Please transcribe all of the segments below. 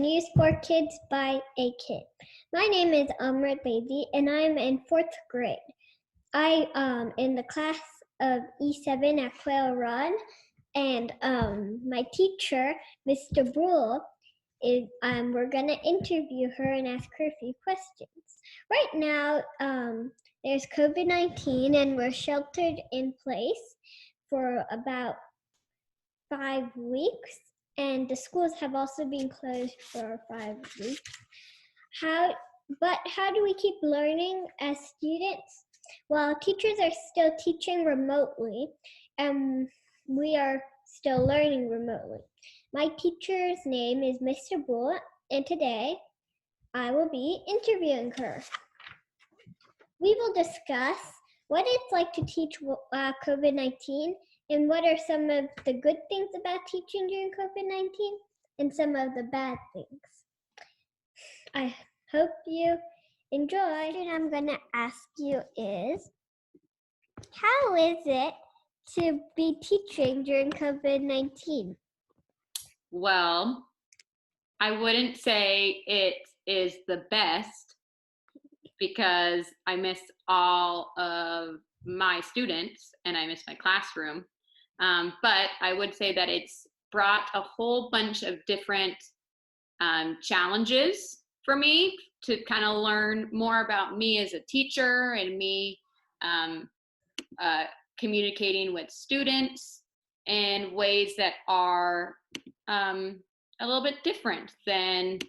News for Kids by a Kid. My name is Amrit Bedi, and I'm in 4th grade. I am in the class of E7 at Quail Run, and my teacher, Mr. Brule, is we're gonna interview her and ask her a few questions. Right now, there's COVID-19, and we're sheltered in place for about 5 weeks, and the schools have also been closed for 5 weeks. How do we keep learning as students? Well, teachers are still teaching remotely, and we are still learning remotely. My teacher's name is Mr. Bull, and today I will be interviewing her. We will discuss what it's like to teach COVID-19 and what are some of the good things about teaching during COVID-19 and some of the bad things. I hope you enjoy. What I'm going to ask you is, how is it to be teaching during COVID-19? Well, I wouldn't say it is the best because I miss all of my students and I miss my classroom. But I would say that it's brought a whole bunch of different challenges for me to kind of learn more about me as a teacher and me communicating with students in ways that are a little bit different than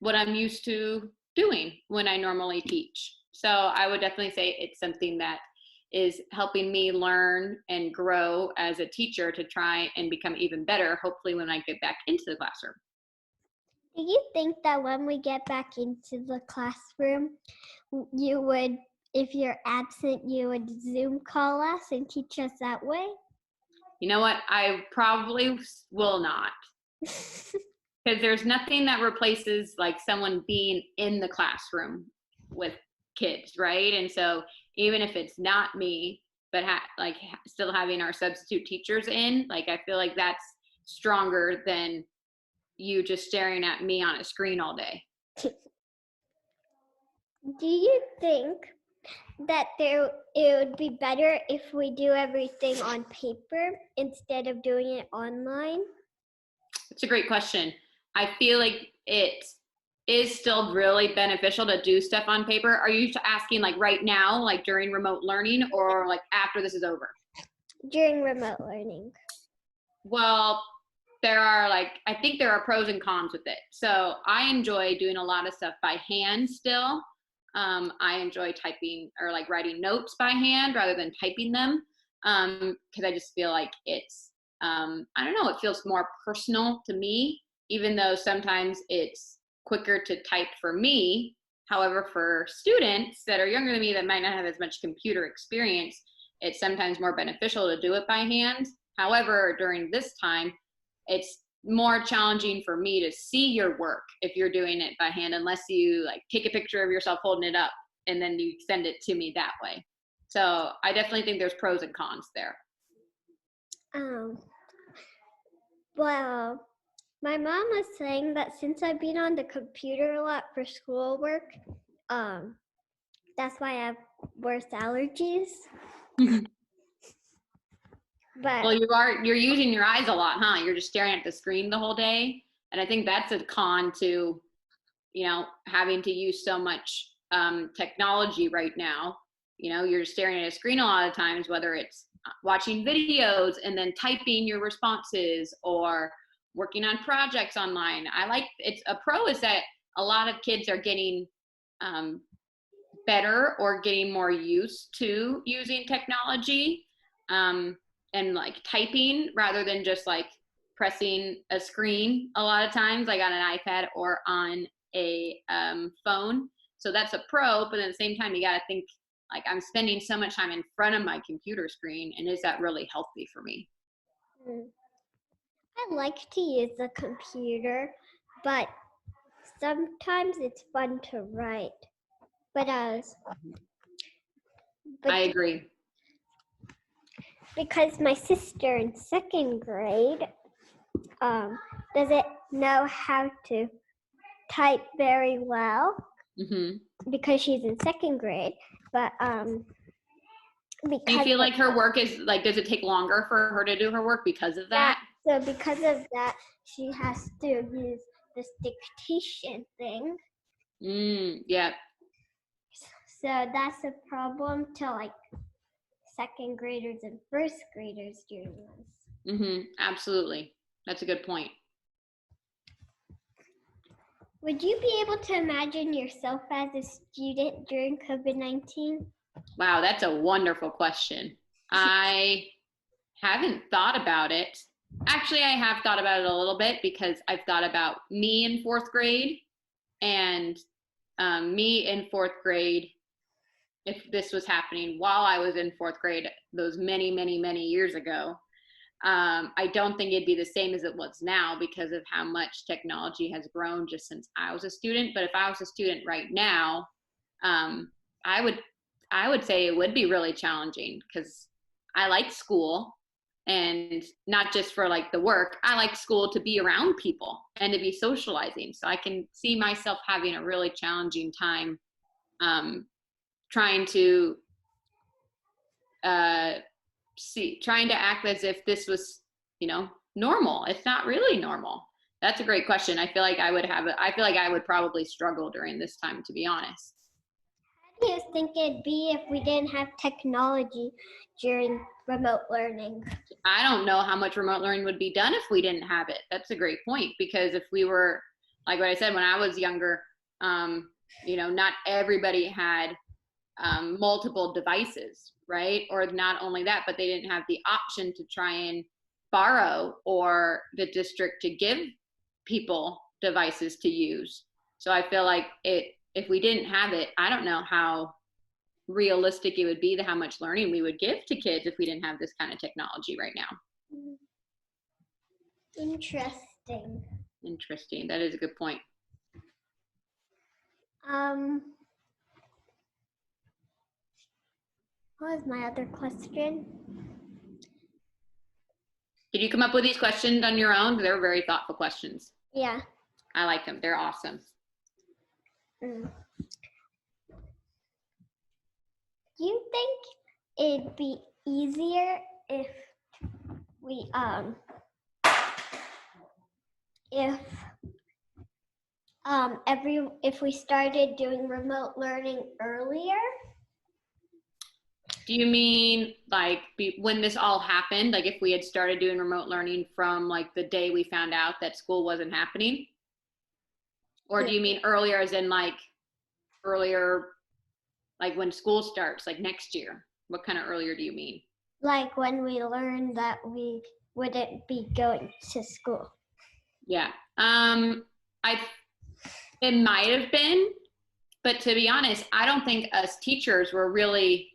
what I'm used to doing when I normally teach. So I would definitely say it's something that is helping me learn and grow as a teacher to try and become even better, hopefully when I get back into the classroom. Do you think that when we get back into the classroom, you would, if you're absent, you would Zoom call us and teach us that way? You know what? I probably will not. Because there's nothing that replaces like someone being in the classroom with kids, right? And so even if it's not me, but still having our substitute teachers in, like I feel like that's stronger than you just staring at me on a screen all day. Do you think that it would be better if we do everything on paper instead of doing it online? It's a great question. I feel like it is still really beneficial to do stuff on paper. Are you asking like right now, like during remote learning, or like after this is over? During remote learning. Well, I think there are pros and cons with it. So I enjoy doing a lot of stuff by hand still. I enjoy typing or like writing notes by hand rather than typing them. Cause I just feel like it's, I don't know, it feels more personal to me, even though sometimes it's quicker to type for me. However, for students that are younger than me that might not have as much computer experience, it's sometimes more beneficial to do it by hand. However, during this time, it's more challenging for me to see your work if you're doing it by hand, unless you like take a picture of yourself holding it up and then you send it to me that way. So I definitely think there's pros and cons there. Well, my mom was saying that since I've been on the computer a lot for schoolwork, that's why I have worse allergies. But well, you're using your eyes a lot, huh? You're just staring at the screen the whole day. And I think that's a con to, having to use so much technology right now. You're staring at a screen a lot of times, whether it's watching videos and then typing your responses or working on projects online. It's a pro is that a lot of kids are getting better or getting more used to using technology and like typing rather than just like pressing a screen a lot of times, like on an iPad or on a phone. So that's a pro, but at the same time, you got to think like I'm spending so much time in front of my computer screen, and is that really healthy for me? I like to use the computer, but sometimes it's fun to write. But I agree. Because my sister in 2nd grade doesn't know how to type very well because she's in second grade, but do you feel like her work is like, does it take longer for her to do her work because of that? So because of that, she has to use this dictation thing. Yeah. So that's a problem to like second graders and first graders doing this. Absolutely. That's a good point. Would you be able to imagine yourself as a student during COVID-19? Wow, that's a wonderful question. I haven't thought about it. Actually, I have thought about it a little bit because I've thought about me in fourth grade and me in fourth grade, if this was happening while I was in fourth grade, those many, many, many years ago. I don't think it'd be the same as it was now because of how much technology has grown just since I was a student. But if I was a student right now, I would say it would be really challenging because I like school, and not just for like the work. I like school to be around people and to be socializing. So I can see myself having a really challenging time trying to act as if this was, normal. It's not really normal. That's a great question. I feel like I would probably struggle during this time, to be honest. How do you think it'd be if we didn't have technology during remote learning? I don't know how much remote learning would be done if we didn't have it. That's a great point, because if we were, like what I said, when I was younger, not everybody had multiple devices, right? Or not only that, but they didn't have the option to try and borrow, or the district to give people devices to use. So I feel like if we didn't have it, I don't know how realistic it would be to how much learning we would give to kids if we didn't have this kind of technology right now. Interesting. That is a good point. What was my other question? Did you come up with these questions on your own? They're very thoughtful questions. Yeah. I like them. They're awesome. Do you think it'd be easier if we if we started doing remote learning earlier? Do you mean like when this all happened, like if we had started doing remote learning from like the day we found out that school wasn't happening? Or do you mean earlier as in like earlier, like when school starts, like next year? What kind of earlier do you mean? Like when we learned that we wouldn't be going to school. Yeah. It might have been, but to be honest, I don't think us teachers were really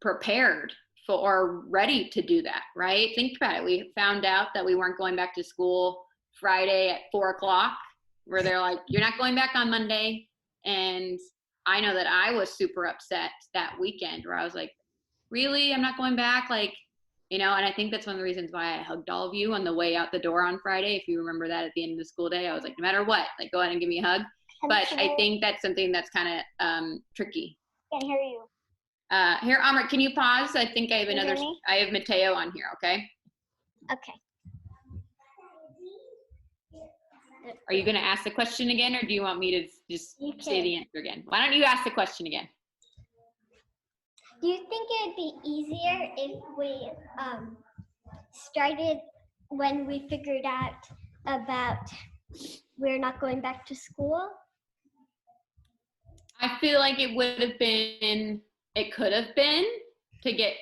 prepared for or ready to do that, right? Think about it. We found out that we weren't going back to school Friday at 4:00, where they're like, you're not going back on Monday. And I know that I was super upset that weekend, where I was like, really? I'm not going back? And I think that's one of the reasons why I hugged all of you on the way out the door on Friday. If you remember that, at the end of the school day, I was like, no matter what, like, go ahead and give me a hug. But I think that's something that's kind of tricky. Can't hear you. Here, Amrit, can you pause? I think I have I have Mateo on here, okay? Okay. Are you going to ask the question again, or do you want me to just say the answer again? Why don't you ask the question again? Do you think it'd be easier if we started when we figured out about we're not going back to school? I feel like it could have been to get,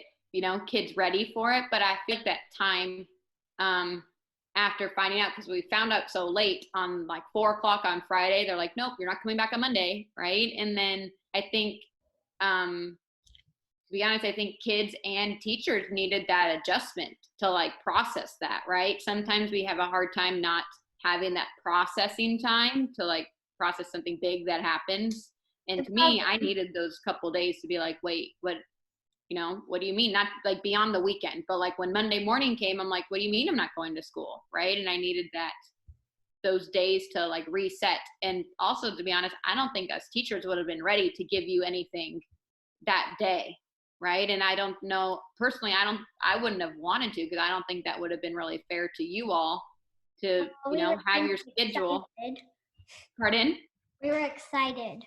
kids ready for it. But I think that time after finding out, because we found out so late on like 4:00 on Friday, they're like, nope, you're not coming back on Monday, right? And then I think, to be honest, I think kids and teachers needed that adjustment to like process that, right? Sometimes we have a hard time not having that processing time to like process something big that happens. And to me, I needed those couple days to be like, wait, what do you mean? Not like beyond the weekend, but like when Monday morning came, I'm like, what do you mean I'm not going to school, right? And I needed that those days to like reset. And also, to be honest, I don't think us teachers would have been ready to give you anything that day. Right. And I don't know personally, I wouldn't have wanted to, because I don't think that would have been really fair to you all to, We were have your schedule. excited. Pardon? We were excited.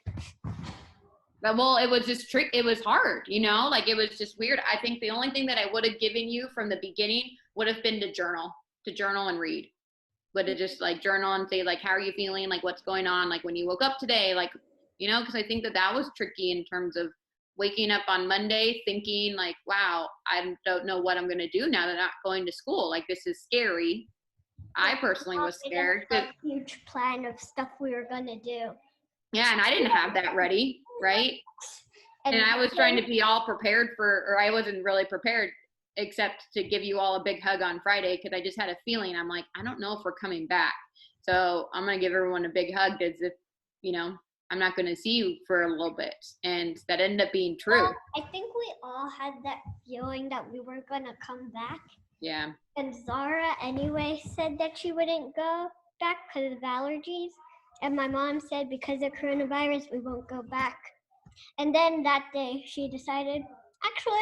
But, well, it was just it was hard, like it was just weird. I think the only thing that I would have given you from the beginning would have been to journal and read. Would have just like journal and say like, how are you feeling? Like, what's going on? Like when you woke up today, like, because I think that was tricky in terms of waking up on Monday thinking like, wow, I don't know what I'm going to do now that I'm not going to school. Like, this is scary. I personally was scared. A huge plan of stuff we were going to do. Yeah, and I didn't have that ready, right? And I was trying to be all prepared or I wasn't really prepared except to give you all a big hug on Friday, because I just had a feeling. I'm like, I don't know if we're coming back. So I'm going to give everyone a big hug as if, I'm not going to see you for a little bit. And that ended up being true. Well, I think we all had that feeling that we were going to come back. Yeah. And Zara anyway said that she wouldn't go back because of allergies. And my mom said because of coronavirus, we won't go back. And then that day she decided, actually,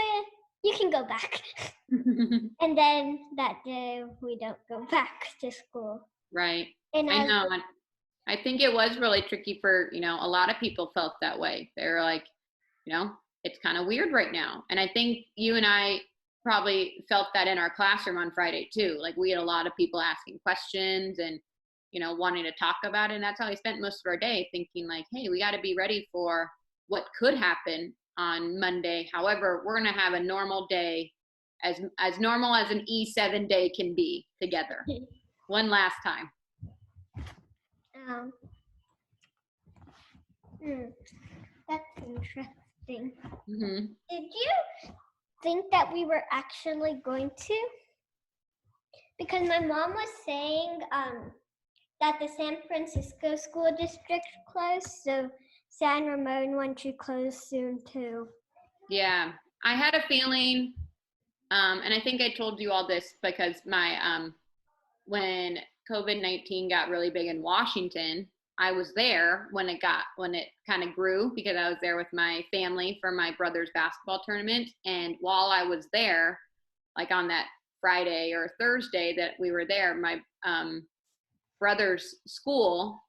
you can go back. And then that day we don't go back to school. Right. And I know. I think it was really tricky for, a lot of people felt that way. They're like, it's kind of weird right now. And I think you and I probably felt that in our classroom on Friday too. Like, we had a lot of people asking questions and, wanting to talk about it. And that's how we spent most of our day, thinking like, hey, we got to be ready for what could happen on Monday. However, we're going to have a normal day, as normal as an E7 day can be together. One last time. That's interesting. Mm-hmm. Did you think that we were actually going to? Because my mom was saying that the San Francisco school district closed, so San Ramon one should close soon too. Yeah, I had a feeling, and I think I told you all this because my when COVID-19 got really big in Washington, I was there when it kind of grew, because I was there with my family for my brother's basketball tournament. And while I was there, like on that Friday or Thursday that we were there, my brother's school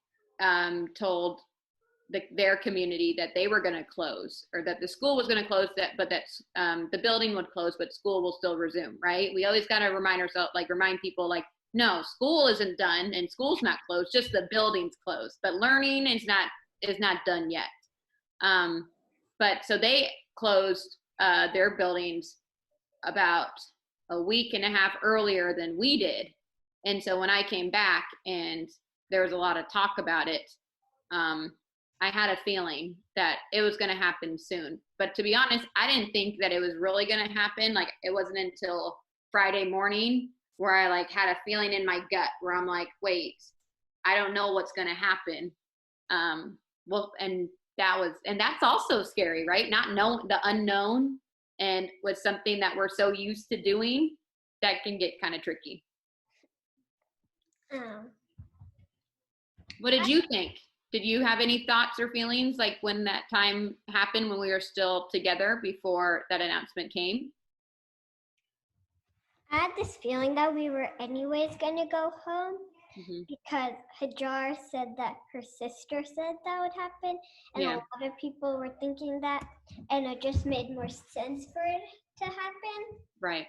told their community that they were going to close, or that the school was going to close, but that the building would close, but school will still resume, right? We always got to remind people like, no, school isn't done and school's not closed, just the building's closed, but learning is not done yet. But so they closed their buildings about a week and a half earlier than we did. And so when I came back and there was a lot of talk about it, I had a feeling that it was going to happen soon. But to be honest, I didn't think that it was really going to happen. Like, it wasn't until Friday morning where I like had a feeling in my gut where I'm like, wait, I don't know what's going to happen. And that's also scary, right? Not knowing the unknown, and with something that we're so used to doing, that can get kind of tricky. What did you think? Did you have any thoughts or feelings like when that time happened, when we were still together before that announcement came? I had this feeling that we were anyways going to go home, because Hajar said that her sister said that would happen, and a lot of people were thinking that, and it just made more sense for it to happen. Right.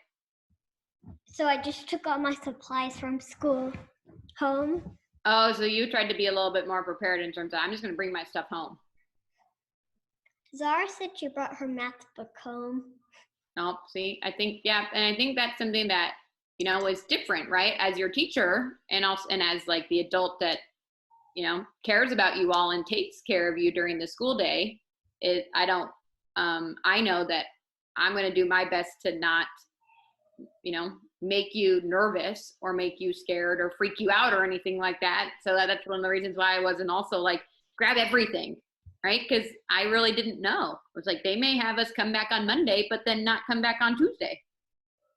So I just took all my supplies from school home. Oh, so you tried to be a little bit more prepared in terms of, I'm just going to bring my stuff home. Zara said she brought her math book home. Oh, see, I think, and I think that's something that, is different, right? As your teacher, and as like the adult that, cares about you all and takes care of you during the school day, I know that I'm going to do my best to not, make you nervous or make you scared or freak you out or anything like that. So that's one of the reasons why I wasn't also like, grab everything. Right? Because I really didn't know. It was like, they may have us come back on Monday, but then not come back on Tuesday.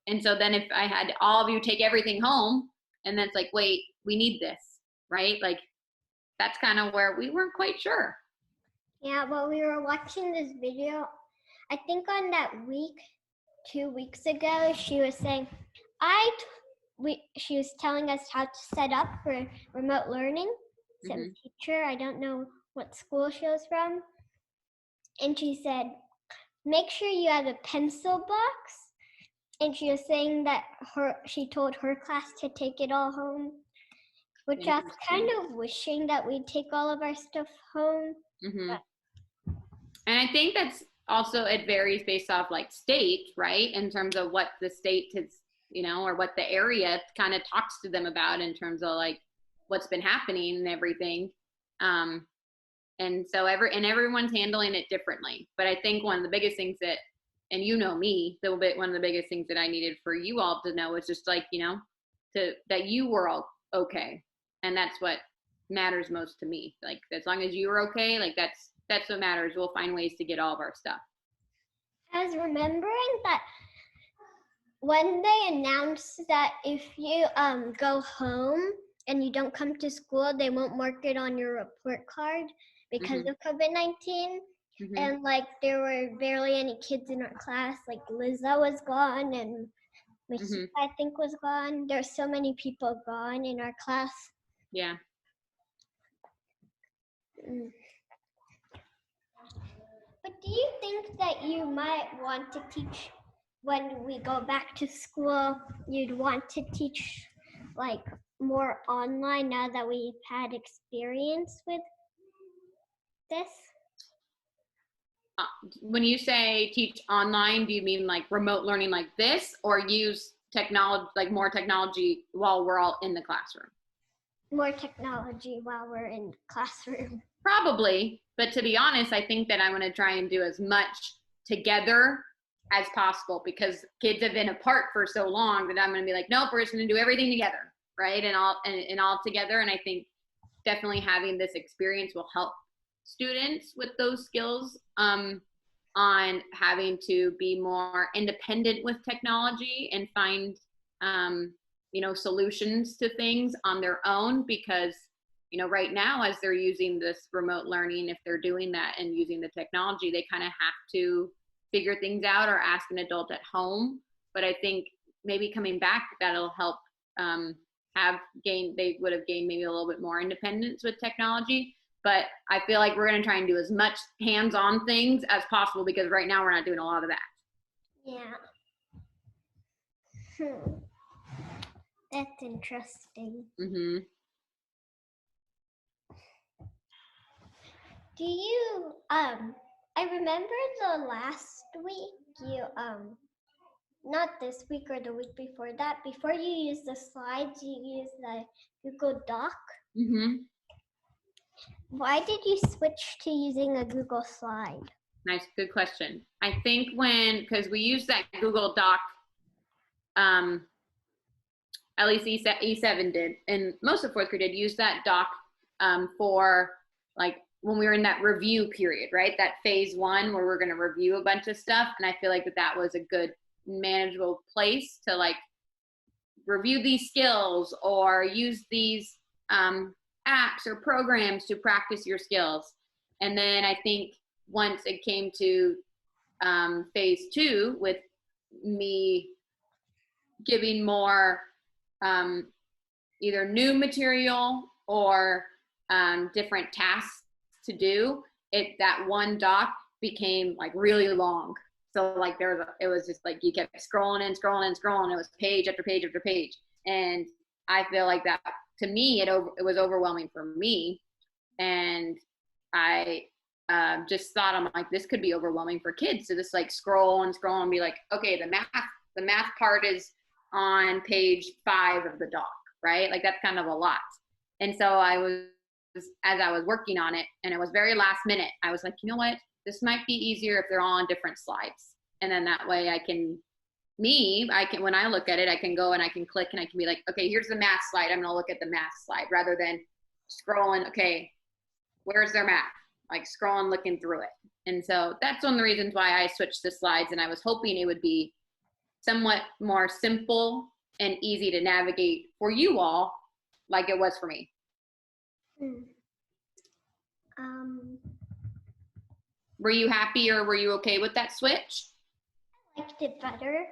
And so then if I had all of you take everything home, and then it's like, wait, we need this. right? Like that's kind of where we weren't quite sure. Yeah, well, we were watching this video. I think on that week, 2 weeks ago, she was saying, she was telling us how to set up for remote learning. Some teacher, I don't know what school she was from, and she said, make sure you have a pencil box. And she was saying that she told her class to take it all home, which I was kind of wishing that we'd take all of our stuff home. But. And I think that's also, it varies based off like state, right? In terms of what the state has, or what the area kind of talks to them about in terms of like what's been happening and everything. And so everyone's handling it differently. But I think one of the biggest things that, and me, one of the biggest things that I needed for you all to know is just like, that you were all okay. And that's what matters most to me. Like, as long as you were okay, like that's what matters. We'll find ways to get all of our stuff. I was remembering that when they announced that if you go home and you don't come to school, they won't mark it on your report card because of COVID-19. And like there were barely any kids in our class. Like Liza was gone and Michelle, I think, was gone. There's so many people gone in our class. Yeah. But do you think that you might want to teach when we go back to school? You'd want to teach like more online now that we've had experience with this? When you say teach online, do you mean like remote learning like this, or use technology, like more technology while we're all in the classroom? More technology while we're in classroom. Probably, but to be honest, I think that I'm going to try and do as much together as possible because kids have been apart for so long that I'm going to be like, nope, we're just going to do everything together, right? And all together. And I think definitely having this experience will help students with those skills on having to be more independent with technology and find solutions to things on their own, because right now, as they're using this remote learning, if they're doing that and using the technology, they kind of have to figure things out or ask an adult at home. But I think maybe coming back, that'll help they would have gained maybe a little bit more independence with technology. But I feel like we're going to try and do as much hands-on things as possible because right now we're not doing a lot of that. Yeah. That's interesting. Do you, I remember the last week you, not this week or the week before that, before you use the slides, you use the Google Doc. Why did you switch to using a Google slide? Nice, good question. I think because we used that Google Doc, at least E7 did, and most of fourth grade did use that doc for like when we were in that review period, right? That phase 1 where we're going to review a bunch of stuff. And I feel like that was a good manageable place to like review these skills or use these apps or programs to practice your skills. And then I think once it came to phase 2 with me giving more either new material or different tasks to do, that one doc became like really long. So like it was just like you kept scrolling and scrolling and scrolling. It was page after page after page. And I feel like that, to me, it was overwhelming for me. And I just thought, I'm like, this could be overwhelming for kids to just like scroll and scroll and be like, okay, the math part is on page 5 of the doc, right? Like that's kind of a lot. And so as I was working on it, and it was very last minute, I was like, you know what? This might be easier if they're all on different slides. And then that way when I look at it, I can go and I can click and I can be like, okay, here's the math slide. I'm going to look at the math slide rather than scrolling. Okay, where's their math? Like scrolling, looking through it. And so that's one of the reasons why I switched the slides. And I was hoping it would be somewhat more simple and easy to navigate for you all, like it was for me. Hmm. Um, Were you happy or were you okay with that switch? I liked it better.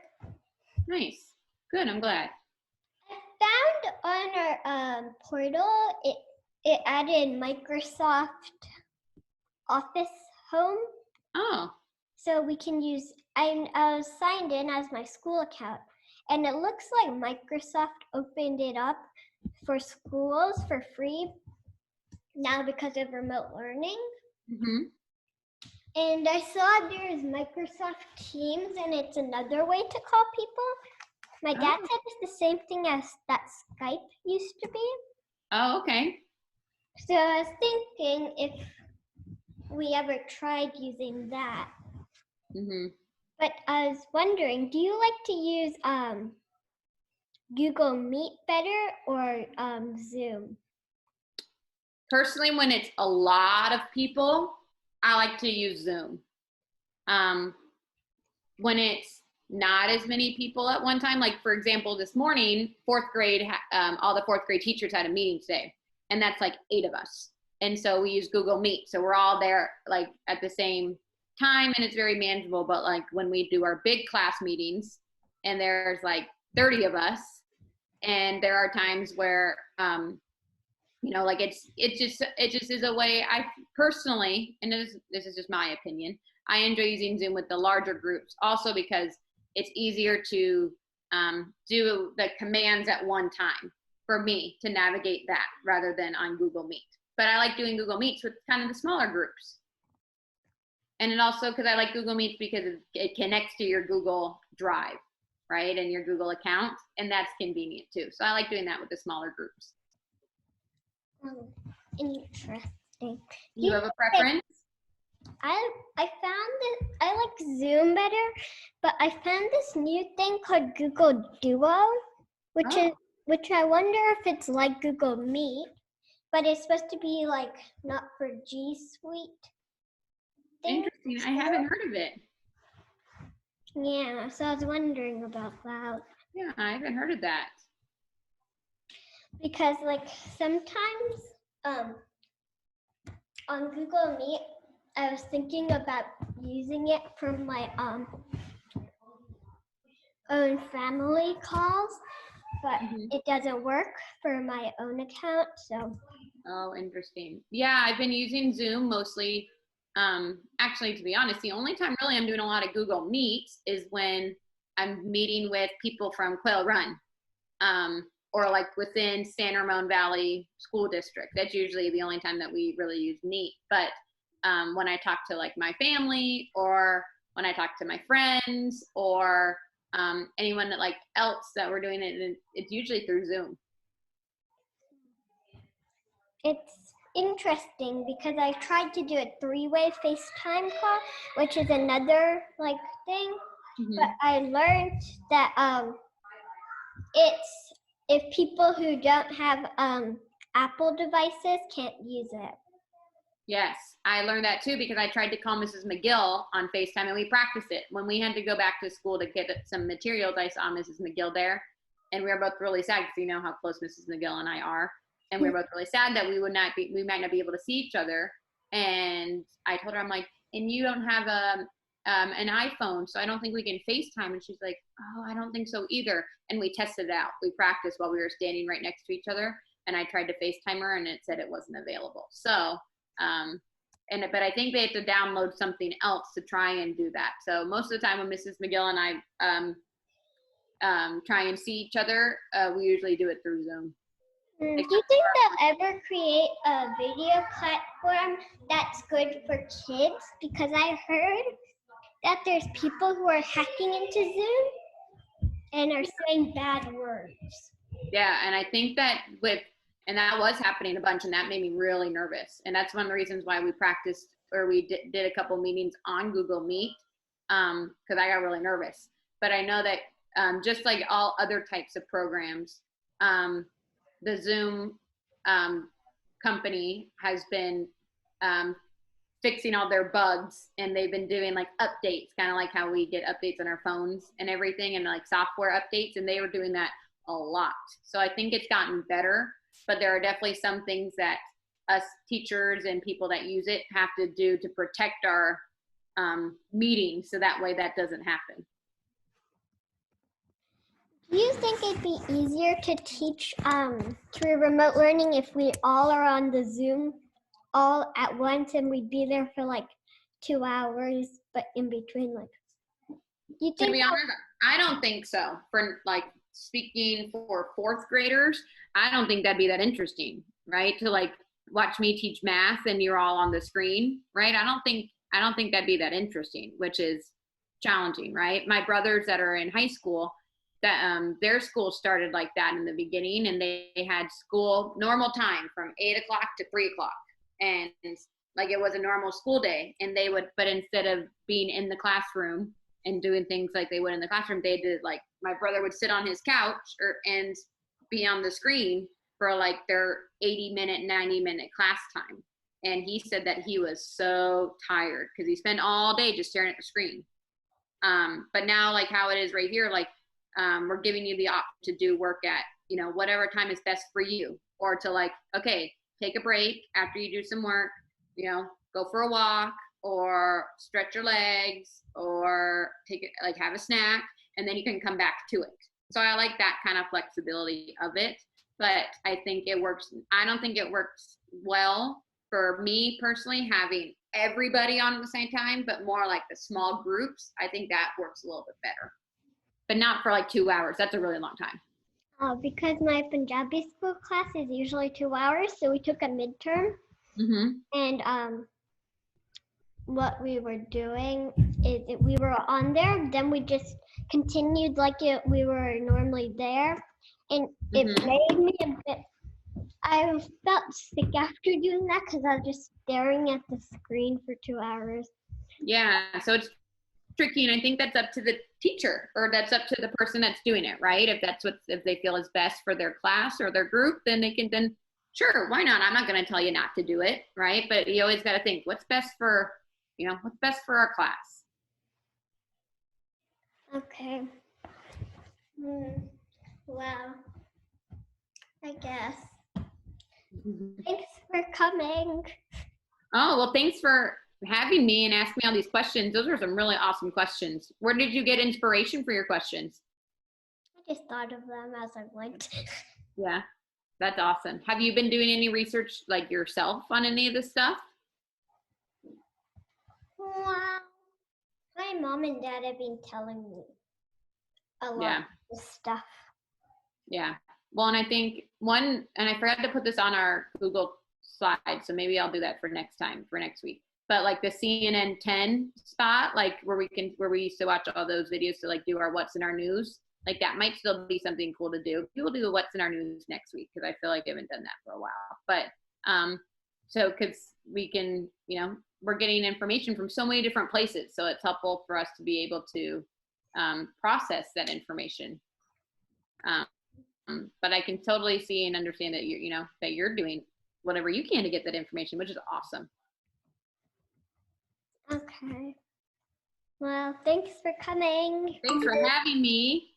Nice. Good, I'm glad. I found on our portal it added Microsoft Office Home, Oh, so we can use. I was signed in as my school account, and it looks like Microsoft opened it up for schools for free now because of remote learning. mm-hmm. And I saw there's Microsoft Teams, and it's another way to call people. My dad said it's the same thing as that Skype used to be. Oh, okay. So I was thinking if we ever tried using that. Mm-hmm. But I was wondering, do you like to use Google Meet better or Zoom? Personally, when it's a lot of people, I like to use Zoom. Um, when it's not as many people at one time, like for example, this morning, fourth grade, all the fourth grade teachers had a meeting today, and that's like 8 of us. And so we use Google Meet. So we're all there like at the same time, and it's very manageable. But like when we do our big class meetings, and there's like 30 of us, and there are times where like it just is a way I personally, and this is just my opinion, I enjoy using Zoom with the larger groups also because it's easier to do the commands at one time for me to navigate that rather than on Google Meet. But I like doing Google Meets with kind of the smaller groups. And it also, because I like Google Meets because it connects to your Google Drive, right? And your Google account. And that's convenient too. So I like doing that with the smaller groups. Interesting. You have a preference? I found that I like Zoom better, but I found this new thing called Google Duo, which I wonder if it's like Google Meet, but it's supposed to be like not for G Suite. Interesting. I haven't heard of it. Yeah, so I was wondering about that. Yeah, I haven't heard of that. Because like sometimes on Google Meet, I was thinking about using it for my own family calls, but it doesn't work for my own account, so. Oh, interesting. Yeah, I've been using Zoom mostly. Actually, to be honest, the only time really I'm doing a lot of Google Meets is when I'm meeting with people from Quail Run, or like within San Ramon Valley School District. That's usually the only time that we really use Meet. But when I talk to like my family, or when I talk to my friends, or anyone that like else that we're doing it, it's usually through Zoom. It's interesting because I tried to do a 3-way FaceTime call, which is another like thing, but I learned that it's if people who don't have Apple devices can't use it. Yes, I learned that too because I tried to call Mrs. McGill on FaceTime and we practiced it. When we had to go back to school to get some materials, I saw Mrs. McGill there, and we were both really sad because you know how close Mrs. McGill and I are. And we were both really sad that we might not be able to see each other. And I told her, I'm like, and you don't have an iPhone, so I don't think we can FaceTime. And she's like, oh, I don't think so either. And we tested it out. We practiced while we were standing right next to each other. And I tried to FaceTime her and it said it wasn't available. So, but I think they have to download something else to try and do that. So most of the time when Mrs. McGill and I try and see each other, we usually do it through Zoom. Do you think they'll ever create a video platform that's good for kids? Because I heard that there's people who are hacking into Zoom and are saying bad words. Yeah, and I think that and that was happening a bunch, and that made me really nervous. And that's one of the reasons why we practiced, or we did a couple meetings on Google Meet, because I got really nervous. But I know that just like all other types of programs, the Zoom company has been fixing all their bugs, and they've been doing like updates, kind of like how we get updates on our phones and everything, and like software updates, and they were doing that a lot. So I think it's gotten better, but there are definitely some things that us teachers and people that use it have to do to protect our meetings, so that way that doesn't happen. Do you think it'd be easier to teach through remote learning if we all are on the Zoom all at once and we'd be there for like 2 hours, but in between, like, you think? To be honest, I don't think so. For like speaking for fourth graders, I don't think that'd be that interesting, right? To like watch me teach math and you're all on the screen, right? I don't think that'd be that interesting, which is challenging, right? My brothers that are in high school, that their school started like that in the beginning, and they had school normal time from 8 o'clock to 3 o'clock, and like it was a normal school day. And they would, but instead of being in the classroom and doing things like they would in the classroom, they did like, my brother would sit on his couch and be on the screen for like their 80-minute, 90-minute class time. And he said that he was so tired because he spent all day just staring at the screen. But now, like how it is right here, like we're giving you the option to do work at, whatever time is best for you, or to like, okay, take a break after you do some work, go for a walk or stretch your legs or take it, like have a snack, and then you can come back to it. So I like that kind of flexibility of it, but I think it works. I don't think it works well for me personally, having everybody on at the same time, but more like the small groups. I think that works a little bit better, but not for like 2 hours. That's a really long time. Because my Punjabi school class is usually 2 hours, so we took a midterm. And what we were doing is we were on there, then we just continued like we were normally there, and it made me a bit, I felt sick after doing that because I was just staring at the screen for 2 hours. Yeah, so it's tricky, and I think that's up to the teacher, or that's up to the person that's doing it, right? If they feel is best for their class or their group, then they can, then sure, why not? I'm not going to tell you not to do it, right? But you always got to think what's best for our class. Okay. Well, I guess. Thanks for coming. Oh, well, thanks for having me and asking me all these questions. Those are some really awesome questions. Where did you get inspiration for your questions? I just thought of them as I went. Yeah, that's awesome. Have you been doing any research like yourself on any of this stuff? Well, my mom and dad have been telling me a lot of this stuff. Yeah. Well, and I think and I forgot to put this on our Google slide, so maybe I'll do that for next week. But like the CNN 10 spot, like where we used to watch all those videos to like do our what's in our news, like that might still be something cool to do. We'll do the what's in our news next week, because I feel like I haven't done that for a while. But so because we can, we're getting information from so many different places, so it's helpful for us to be able to process that information. But I can totally see and understand that you're doing whatever you can to get that information, which is awesome. Okay. Well, thanks for coming. Thanks for having me.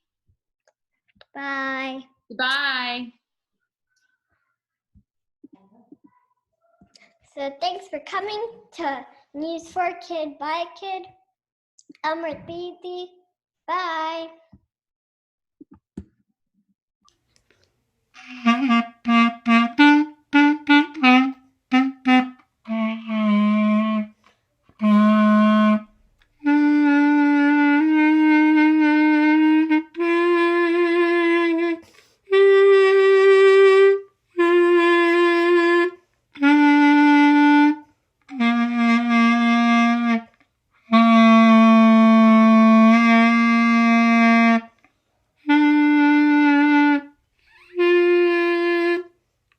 Bye. Bye. So thanks for coming to News for Kid by Kid. Amrit Baby. Bye.